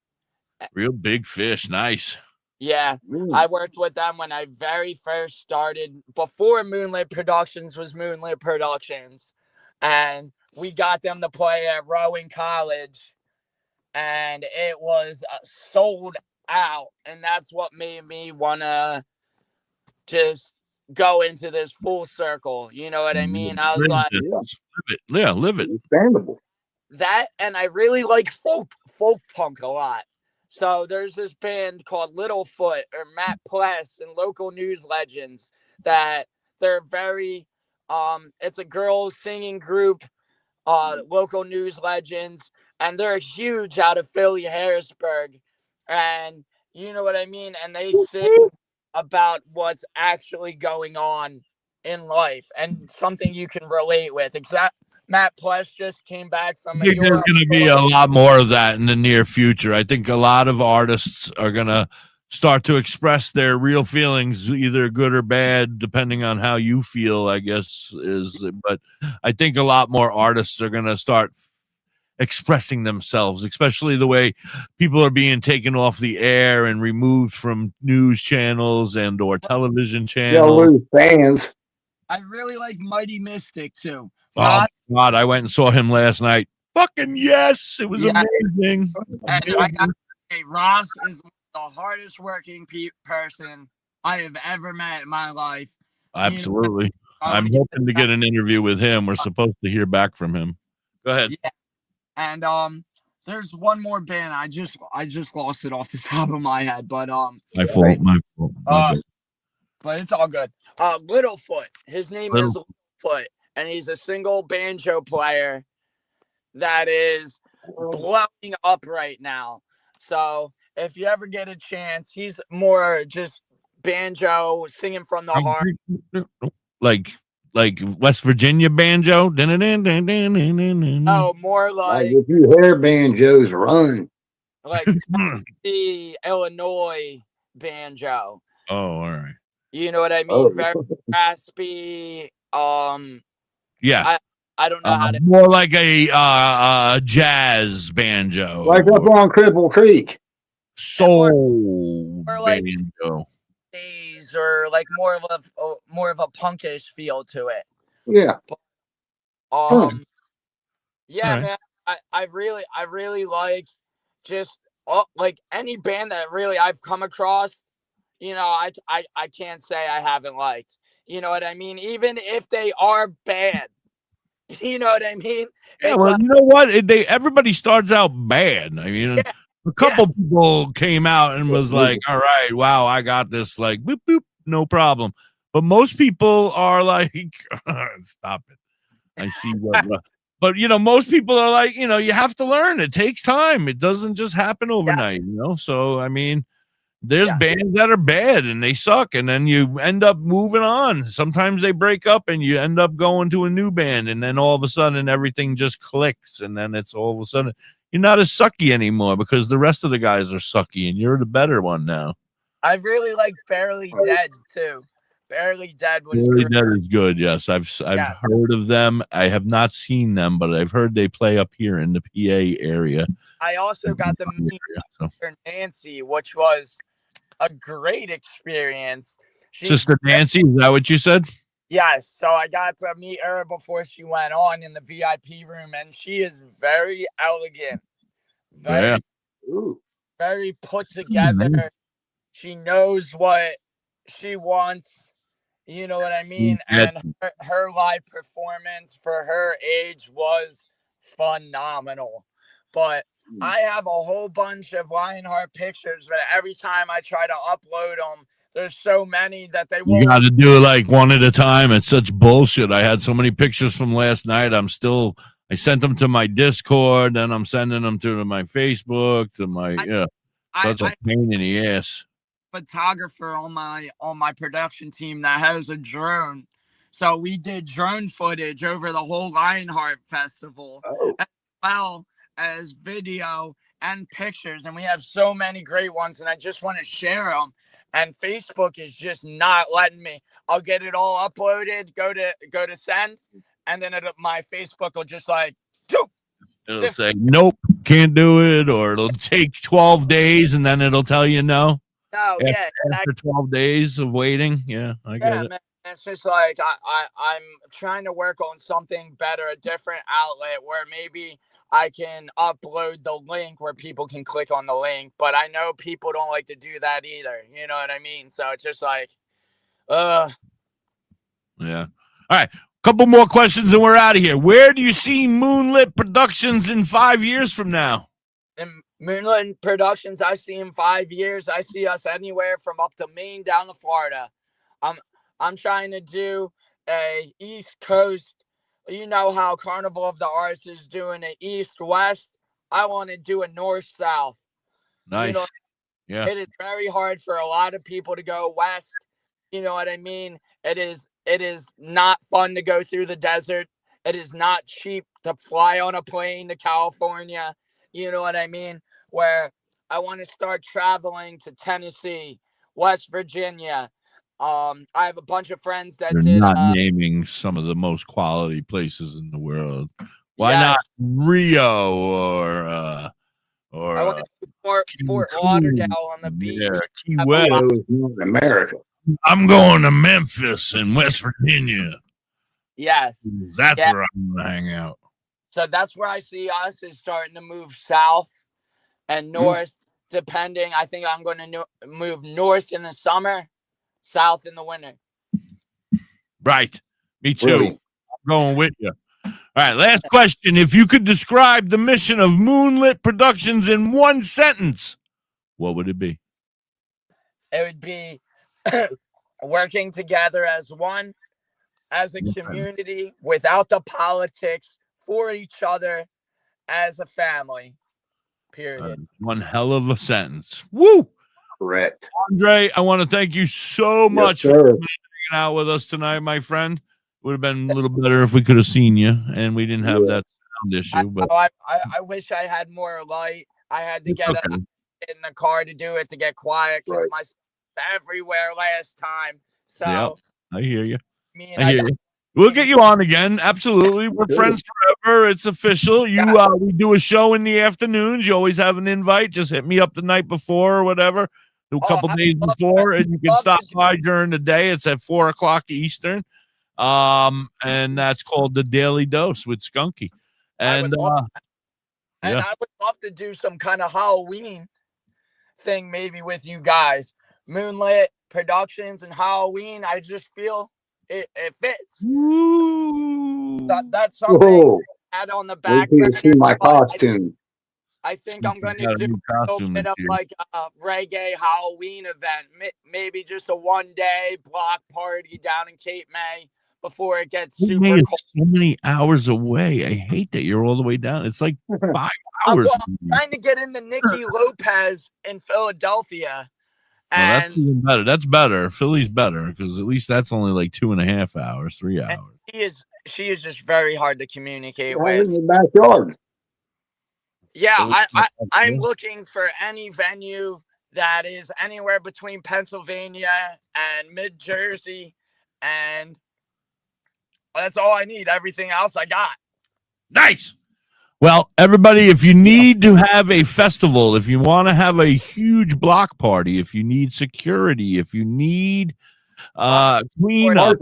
Real Big Fish, nice. Yeah, I worked with them when I very first started, before Moonlitt Productions was Moonlitt Productions, and we got them to play at Rowan College, and it was sold out, and that's what made me want to just go into this full circle. You know what I mean? I was like, live it. Understandable. That, and I really like folk punk a lot. So there's this band called Littlefoot, or Matt Pless, and Local News Legends, that they're very it's a girl singing group, Local News Legends, and they're huge out of Philly, Harrisburg, and you know what I mean, and they sing about what's actually going on in life and something you can relate with. Matt Pless just came back from there's going to be a lot more of that in the near future. I think a lot of artists are going to start to express their real feelings, either good or bad, depending on how you feel, I guess, but I think a lot more artists are going to start expressing themselves, especially the way people are being taken off the air and removed from news channels and or television channels. Fans. I really like Mighty Mystic too. Oh God, I went and saw him last night. Fucking yes, it was amazing. And I got to say, Ross is the hardest working person I have ever met in my life. Absolutely. I'm hoping to get an interview with him. We're supposed to hear back from him. Go ahead. Yeah. And there's one more band. I just lost it off the top of my head, but my fault. But it's all good. Littlefoot. His name is Littlefoot, and he's a single banjo player that is blowing up right now. So if you ever get a chance, he's more just banjo, singing from the heart. Like West Virginia banjo. No, more like if you hear banjos, run. Like the Illinois banjo. Oh, all right. You know what I mean? Very raspy. Yeah. I don't know how to. More like a jazz banjo. Like up on Cripple Creek. Soul or like banjo. Days, or like more of a punkish feel to it. Yeah. Yeah, right. Man. I really like just like any band that really I've come across. You know, I can't say I haven't liked. You know what I mean? Even if they are bad. You know what I mean? Yeah, well, you know what? Everybody starts out bad. I mean, a couple people came out and was like, all right, wow, I got this, like, boop, boop, no problem. But most people are like, stop it. I see what. But, you know, most people are like, you know, you have to learn. It takes time. It doesn't just happen overnight, you know? So, I mean, There's bands that are bad and they suck, and then you end up moving on. Sometimes they break up and you end up going to a new band, and then all of a sudden everything just clicks, and then it's all of a sudden you're not as sucky anymore because the rest of the guys are sucky and you're the better one now. I really liked Barely Dead too. Barely Dead was Barely Dead is good. Yes, I've heard of them. I have not seen them, but I've heard they play up here in the PA area. I also got to meet Nancy, which was a great experience. Sister Nancy, is that what you said? Yes. So I got to meet her before she went on in the VIP room, and she is very elegant, very put together. She knows what she wants. You know what I mean? And her live performance for her age was phenomenal. But I have a whole bunch of Lionheart pictures, but every time I try to upload them, there's so many that they won't. You got to do it like one at a time. It's such bullshit. I had so many pictures from last night. I sent them to my Discord, then I'm sending them to my Facebook, to my, such a pain in the ass. Photographer on my production team that has a drone, so we did drone footage over the whole Lionheart festival, as well as video and pictures, and we have so many great ones, and I just want to share them, and Facebook is just not letting me. I'll get it all uploaded, go to send, and then my Facebook will just like it'll say nope, can't do it, or it'll take 12 days and then it'll tell you no. No, after 12 days of waiting. Yeah, I get it. Man, it's just like I'm trying to work on something better, a different outlet where maybe I can upload the link where people can click on the link, but I know people don't like to do that either. You know what I mean? So it's just like, yeah. All right. Couple more questions and we're out of here. Where do you see Moonlitt Productions in 5 years from now? In Moonlitt Productions, I see in 5 years, I see us anywhere from up to Maine down to Florida. I'm trying to do a East Coast. You know how Carnival of the Arts is doing an East-West. I want to do a North-South. Nice. You know, yeah. It is very hard for a lot of people to go west. You know what I mean? It is not fun to go through the desert. It is not cheap to fly on a plane to California. You know what I mean? Where I want to start traveling to Tennessee, West Virginia. I have a bunch of friends that You're not naming some of the most quality places in the world. Why not Rio or I want to do Fort Lauderdale on the beach. Yeah, Key West, America. I'm going to Memphis in West Virginia. Yes, that's where I'm going to hang out. So that's where I see us is starting to move south and north, depending. I think I'm going to move north in the summer, south in the winter. Right. Me too. Really? I'm going with you. All right. Last question. If you could describe the mission of Moonlitt Productions in one sentence, what would it be? It would be working together as one, as a community, without the politics, for each other, as a family. Period. One hell of a sentence. Woo! Correct. Andre, I want to thank you so much for hanging out with us tonight, my friend. Would have been a little better if we could have seen you and we didn't have that sound issue. But I wish I had more light. I had to get in the car to do it to get quiet because my everywhere last time. So I hear you. I hear you. We'll get you on again. Absolutely. We're friends forever. It's official. We do a show in the afternoons. You always have an invite. Just hit me up the night before or whatever. A couple days before, and you can stop by during the day. It's at 4:00 Eastern. And that's called the Daily Dose with Skunky. And I would love to do some kind of Halloween thing maybe with you guys. Moonlitt Productions and Halloween. I just feel it fits. That's something add on the back. You see my costume. I think I'm going to do a bit of like a reggae Halloween event. Maybe just a one-day block party down in Cape May before it gets super cold. So many hours away. I hate that you're all the way down. It's like 5 hours. I'm trying to get into Nikki Lopez in Philadelphia. Well, that's And even better. That's better. Philly's better because at least that's only like 2.5 hours, 3 hours. she is just very hard to communicate Right with. in the backyard. Yeah, I'm looking for any venue that is anywhere between Pennsylvania and mid Jersey, and that's all I need. Everything else I got. Nice. Well, everybody, if you need to have a festival, if you want to have a huge block party, if you need security, if you need cleanup,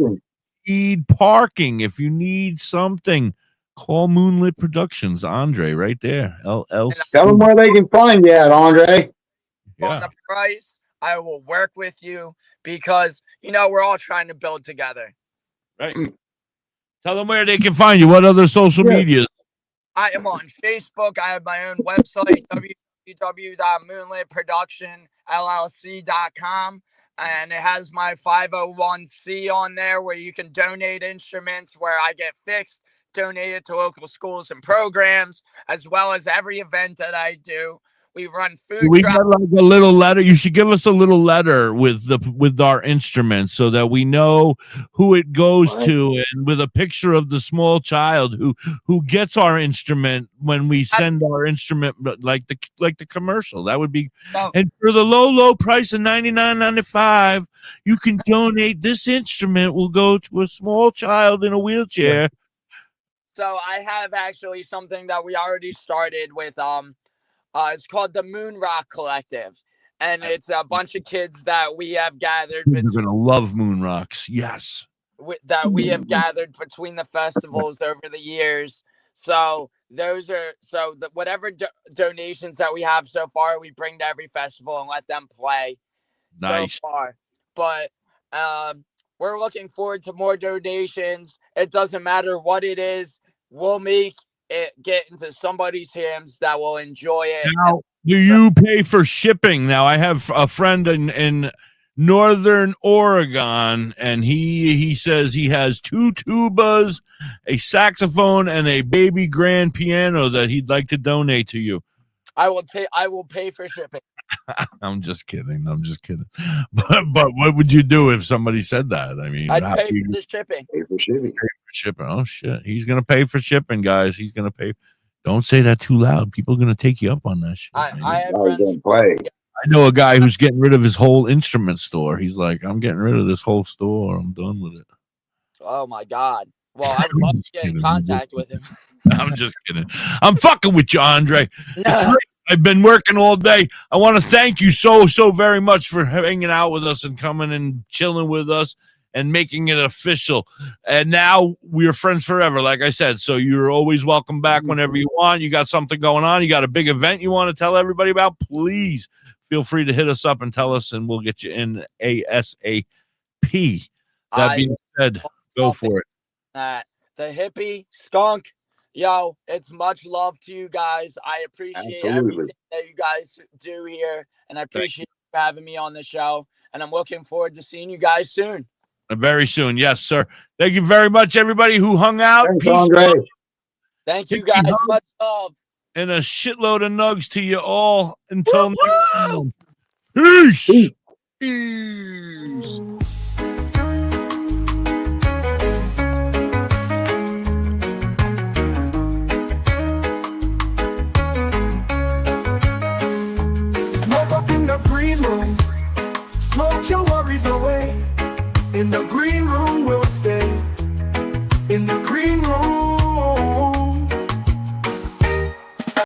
need parking, if you need something, call Moonlitt Productions. Andre, right there. LLC. Tell them where they can find you at, Andre. On the price, I will work with you because we're all trying to build together. Right. Tell them where they can find you. What other social medias? I am on Facebook. I have my own website, www.moonlittproductionllc.com. And it has my 501c on there where you can donate instruments where I get fixed, donated to local schools and programs, as well as every event that I do. We run food. We got like a little letter. You should give us a little letter with our instruments so that we know who it goes to, and with a picture of the small child who gets our instrument when we send our instrument, like the commercial. That would be. And for the low price of $99.95, you can donate. This instrument will go to a small child in a wheelchair. So I have actually something that we already started with. It's called the Moon Rock Collective, and it's a bunch of kids that we have gathered. You're gonna love Moon Rocks, yes. That we have gathered between the festivals over the years. So whatever donations that we have so far, we bring to every festival and let them play. Nice. So far, but we're looking forward to more donations. It doesn't matter what it is, we'll make it get into somebody's hands that will enjoy it. Now, do you pay for shipping? Now, I have a friend in Northern Oregon, and he says he has 2 tubas, a saxophone, and a baby grand piano that he'd like to donate to you. I will pay for shipping. I'm just kidding. But what would you do if somebody said that? I mean, I'd pay for the shipping. Pay for shipping. Oh shit! He's gonna pay for shipping, guys. He's gonna pay. Don't say that too loud. People are gonna take you up on that shit. I have friends. I know a guy who's getting rid of his whole instrument store. He's like, I'm getting rid of this whole store. I'm done with it. Oh my god. Well, I would love to get in contact with him. I'm just kidding. I'm fucking with you, Andre. I've been working all day. I want to thank you so very much for hanging out with us and coming and chilling with us and making it official. And now we're friends forever, like I said. So you're always welcome back whenever you want. You got something going on, you got a big event you want to tell everybody about, please feel free to hit us up and tell us, and we'll get you in ASAP. That being said, go for it. The Hippie Skunk. Yo, it's much love to you guys. I appreciate everything that you guys do here, and I appreciate you having me on the show. And I'm looking forward to seeing you guys soon. Very soon, yes, sir. Thank you very much, everybody who hung out. Thanks, Andre. Thank you guys. Much love. And a shitload of nugs to you all. Until next time. Peace. Peace. Smoke your worries away in the green room.